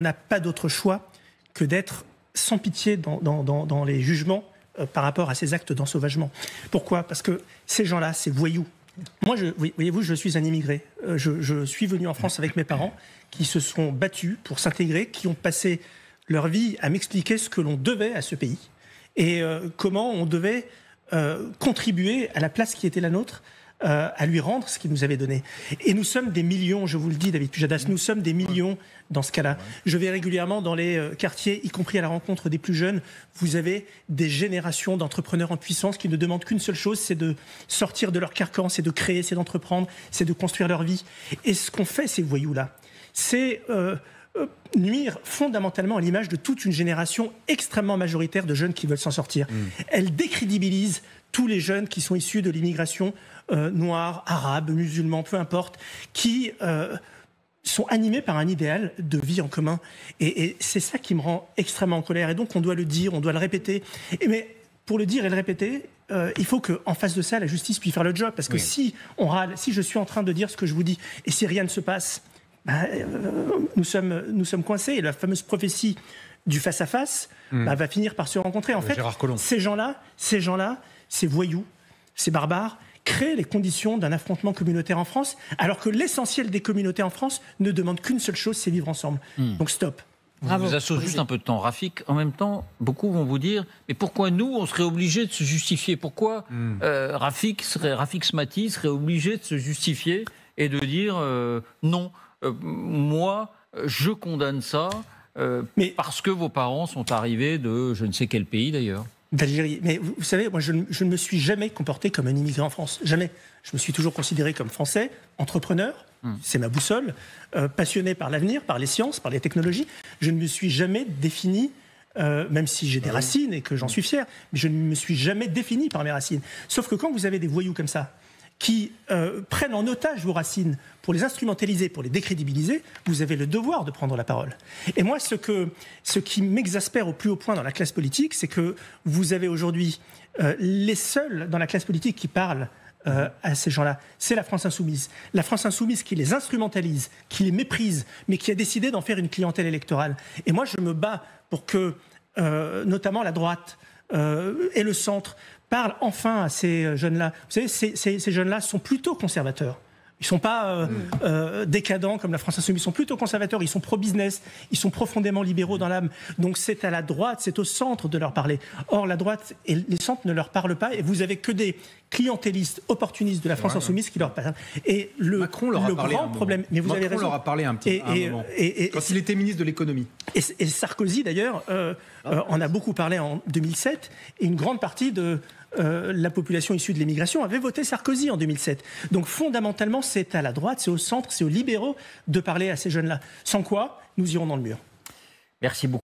n'a pas d'autre choix que d'être sans pitié dans les jugements par rapport à ces actes d'ensauvagement. Pourquoi ? Parce que ces gens-là, ces voyous. Moi, voyez-vous, je suis un immigré. Je suis venu en France avec mes parents qui se sont battus pour s'intégrer, qui ont passé leur vie à m'expliquer ce que l'on devait à ce pays et comment on devait contribuer à la place qui était la nôtre, à lui rendre ce qu'il nous avait donné. Et nous sommes des millions, je vous le dis, David Pujadas, nous sommes des millions dans ce cas-là. Je vais régulièrement dans les quartiers, y compris à la rencontre des plus jeunes. Vous avez des générations d'entrepreneurs en puissance qui ne demandent qu'une seule chose, c'est de sortir de leur carcan, c'est de créer, c'est d'entreprendre, c'est de construire leur vie. Et ce qu'ont fait ces voyous-là, c'est nuire fondamentalement à l'image de toute une génération extrêmement majoritaire de jeunes qui veulent s'en sortir. Elle décrédibilise tous les jeunes qui sont issus de l'immigration noirs, arabes, musulmans, peu importe, qui sont animés par un idéal de vie en commun. Et c'est ça qui me rend extrêmement en colère. Et donc on doit le dire, on doit le répéter. Mais pour le dire et le répéter, il faut qu'en face de ça, la justice puisse faire le job. Parce que si on râle, si je suis en train de dire ce que je vous dis, et si rien ne se passe, nous sommes coincés. Et la fameuse prophétie du face-à-face va finir par se rencontrer. En fait, ces gens-là, ces voyous, ces barbares, créent les conditions d'un affrontement communautaire en France, alors que l'essentiel des communautés en France ne demande qu'une seule chose, c'est vivre ensemble. Donc stop. Bravo. Vous associez juste un peu de temps, Rafik. En même temps, beaucoup vont vous dire, mais pourquoi nous, on serait obligés de se justifier ? Pourquoi Rafik Smati serait obligé de se justifier et de dire non, moi, je condamne ça mais parce que vos parents sont arrivés de je ne sais quel pays d'ailleurs. D'Algérie. Mais vous savez, moi, je ne me suis jamais comporté comme un immigré en France. Jamais. Je me suis toujours considéré comme français, entrepreneur, c'est ma boussole, passionné par l'avenir, par les sciences, par les technologies. Je ne me suis jamais défini, même si j'ai des racines et que j'en suis fier, mais je ne me suis jamais défini par mes racines. Sauf que quand vous avez des voyous comme ça, qui prennent en otage vos racines pour les instrumentaliser, pour les décrédibiliser, vous avez le devoir de prendre la parole. Et moi, ce qui m'exaspère au plus haut point dans la classe politique, c'est que vous avez aujourd'hui les seuls dans la classe politique qui parlent à ces gens-là, c'est la France insoumise. La France insoumise qui les instrumentalise, qui les méprise, mais qui a décidé d'en faire une clientèle électorale. Et moi, je me bats pour que, notamment la droite et le centre, parlent enfin à ces jeunes-là. Vous savez, ces jeunes-là sont plutôt conservateurs. Ils ne sont pas décadents comme la France insoumise. Ils sont plutôt conservateurs, ils sont pro-business, ils sont profondément libéraux dans l'âme. Donc c'est à la droite, c'est au centre de leur parler. Or, la droite et les centres ne leur parlent pas et vous avez que des clientélistes, opportunistes de la France insoumise qui leur parlent. Et Macron leur a parlé grand problème, mais vous avez raison. Macron leur a parlé un moment, quand il était ministre de l'économie. Et Sarkozy, d'ailleurs, en a beaucoup parlé en 2007, et une grande partie de la population issue de l'immigration avait voté Sarkozy en 2007. Donc fondamentalement, c'est à la droite, c'est au centre, c'est aux libéraux de parler à ces jeunes-là. Sans quoi, nous irons dans le mur. Merci beaucoup.